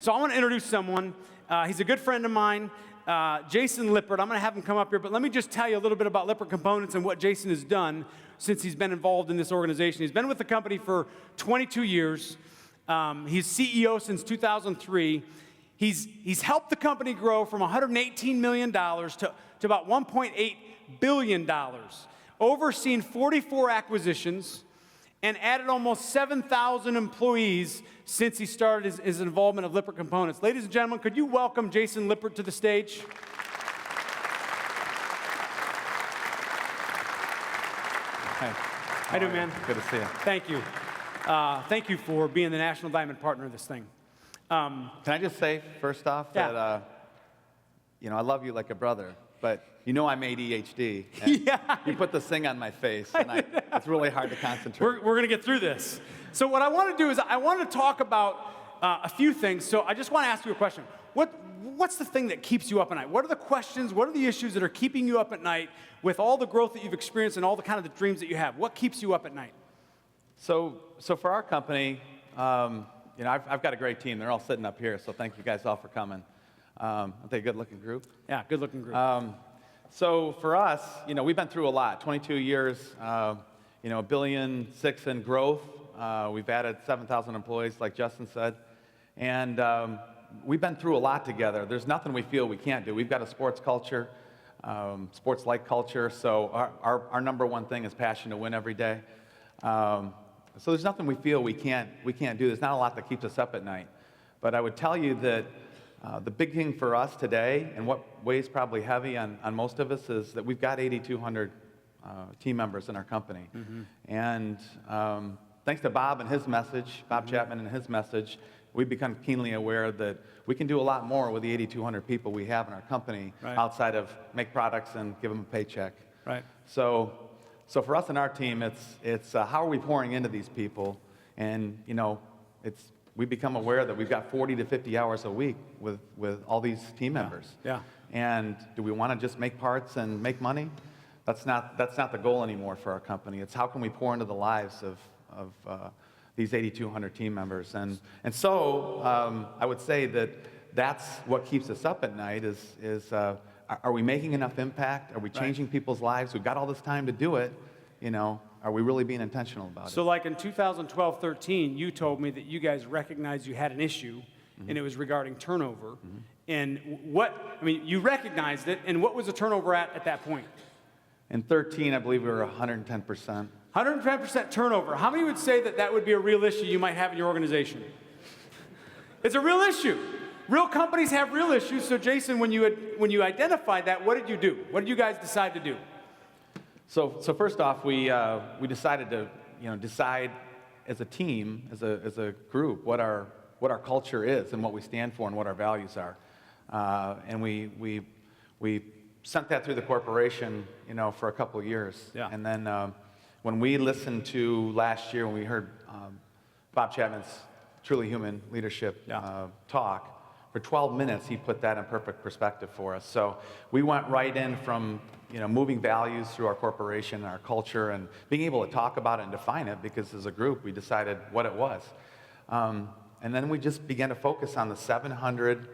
So I want to introduce someone. He's a good friend of mine, Jason Lippert. I'm going to have him come up here, but let me just tell you a little bit about Lippert Components and what Jason has done since he's been involved in this organization. He's been with the company for 22 years. He's CEO since 2003. He's helped the company grow from $118 million to about $1.8 billion, overseen 44 acquisitions, and added almost 7,000 employees since he started his involvement of Lippert Components. Ladies and gentlemen, could you welcome Jason Lippert to the stage? Hey. How you doing, man? Good to see you. Thank you. Thank you for being the National Diamond Partner of this thing. Can I just say, first off, Yeah. that I love you like a brother, but you know I'm ADHD. And Yeah. You put this thing on my face, and it's really hard to concentrate. We're going to get through this. So what I want to do is I want to talk about a few things. So I just want to ask you a question. What's the thing that keeps you up at night? What are the questions? What are the issues that are keeping you up at night with all the growth that you've experienced and all the kind of the dreams that you have? What keeps you up at night? So for our company, I've got a great team. They're all sitting up here, so thank you guys all for coming. Aren't they a good-looking group? Yeah, good-looking group. So for us, we've been through a lot. 22 years, $1.6 billion in growth. We've added 7,000 employees, like Justin said. And we've been through a lot together. There's nothing we feel we can't do. We've got a sports culture, sports-like culture. So our number one thing is passion to win every day. So there's nothing we feel we can't do. There's not a lot that keeps us up at night. But I would tell you that the big thing for us today, and what weighs probably heavy on most of us, is that we've got 8,200 team members in our company. Mm-hmm. And thanks to Bob and his message, Bob Chapman and his message, we've become keenly aware that we can do a lot more with the 8,200 people we have in our company, right, outside of make products and give them a paycheck. Right. So for us and our team, it's how are we pouring into these people? And we become aware that we've got 40 to 50 hours a week with all these team members. Yeah. And do we want to just make parts and make money? That's not the goal anymore for our company. It's how can we pour into the lives of these 8,200 team members. And so I would say that's what keeps us up at night is are we making enough impact? Are we changing people's lives? We've got all this time to do it, Are we really being intentional about it? So like in 2012-13, you told me that you guys recognized you had an issue, mm-hmm, and it was regarding turnover. Mm-hmm. And you recognized it, and what was the turnover at that point? In 13, I believe we were 110%. 110% turnover. How many would say that would be a real issue you might have in your organization? It's a real issue. Real companies have real issues. So Jason, when you identified that, what did you do? What did you guys decide to do? So first off, we decided to decide as a team, as a group, what our culture is and what we stand for and what our values are, and we sent that through the corporation, for a couple of years. Yeah. And then when we listened to last year, when we heard Bob Chapman's Truly Human Leadership talk. For 12 minutes, he put that in perfect perspective for us. So we went right in from moving values through our corporation, our culture, and being able to talk about it and define it, because as a group, we decided what it was. And then we just began to focus on the 700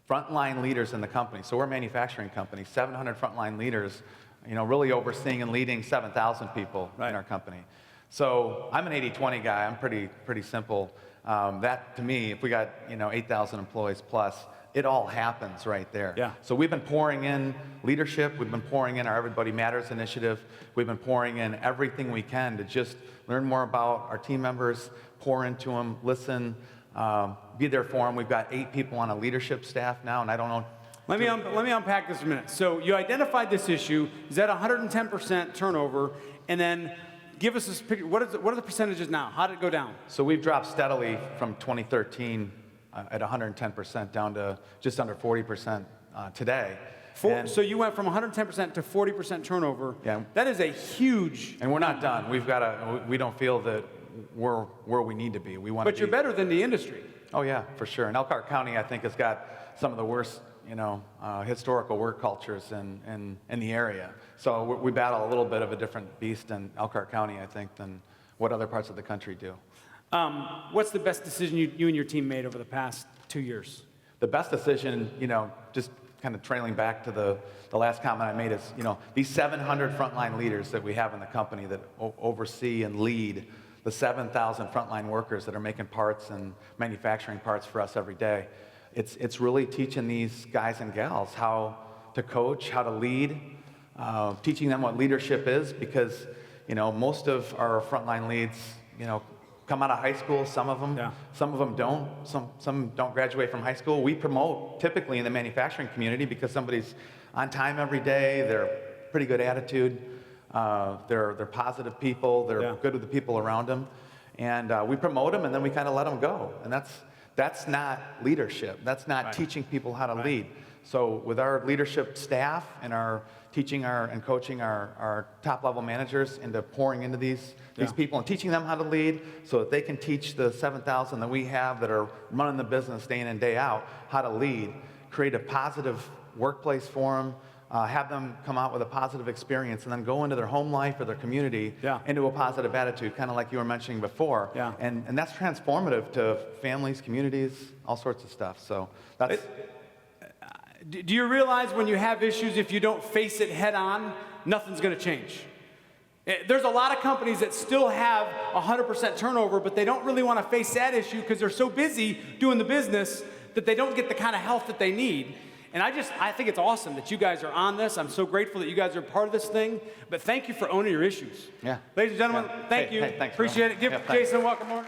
frontline leaders in the company. So we're a manufacturing company, 700 frontline leaders, really overseeing and leading 7,000 people in our company. So I'm an 80-20 guy. I'm pretty simple. That, to me, if we got 8,000 employees plus, it all happens right there. Yeah. So we've been pouring in leadership. We've been pouring in our Everybody Matters initiative. We've been pouring in everything we can to just learn more about our team members, pour into them, listen, be there for them. We've got 8 people on a leadership staff now, and I don't know. Let me unpack this for a minute. So you identified this issue. Is that 110% turnover? And then give us this picture. What are the percentages now? How did it go down? So we've dropped steadily from 2013 at 110% down to just under 40% today. So you went from 110% to 40% turnover. Yeah. That is a huge. And we're not done. We don't feel that we're where we need to be. But you're better than the industry. Oh yeah, for sure. And Elkhart County, I think, has got some of the worst historical work cultures in the area. So we battle a little bit of a different beast in Elkhart County, I think, than what other parts of the country do. What's the best decision you and your team made over the past 2 years? The best decision, just kind of trailing back to the last comment I made is, these 700 frontline leaders that we have in the company that oversee and lead the 7,000 frontline workers that are making parts and manufacturing parts for us every day. It's really teaching these guys and gals how to coach, how to lead, teaching them what leadership is, because, most of our frontline leads, come out of high school, some of them don't. Some don't graduate from high school. We promote typically in the manufacturing community because somebody's on time every day, they're pretty good attitude, they're positive people, they're good with the people around them, and we promote them and then we kind of let them go. And that's not leadership. That's not teaching people how to lead. So with our leadership staff and our teaching and coaching our top-level managers into pouring into these people and teaching them how to lead so that they can teach the 7,000 that we have that are running the business day in and day out how to lead, create a positive workplace for them, have them come out with a positive experience, and then go into their home life or their community into a positive attitude, kind of like you were mentioning before. And that's transformative to families, communities, all sorts of stuff. So that's... Do you realize when you have issues, if you don't face it head on, nothing's going to change? There's a lot of companies that still have 100% turnover, but they don't really want to face that issue because they're so busy doing the business that they don't get the kind of help that they need. And I think it's awesome that you guys are on this. I'm so grateful that you guys are part of this thing. But thank you for owning your issues. Yeah. Ladies and gentlemen, thank you. Hey, thanks, appreciate it. Give thanks. Jason a welcome.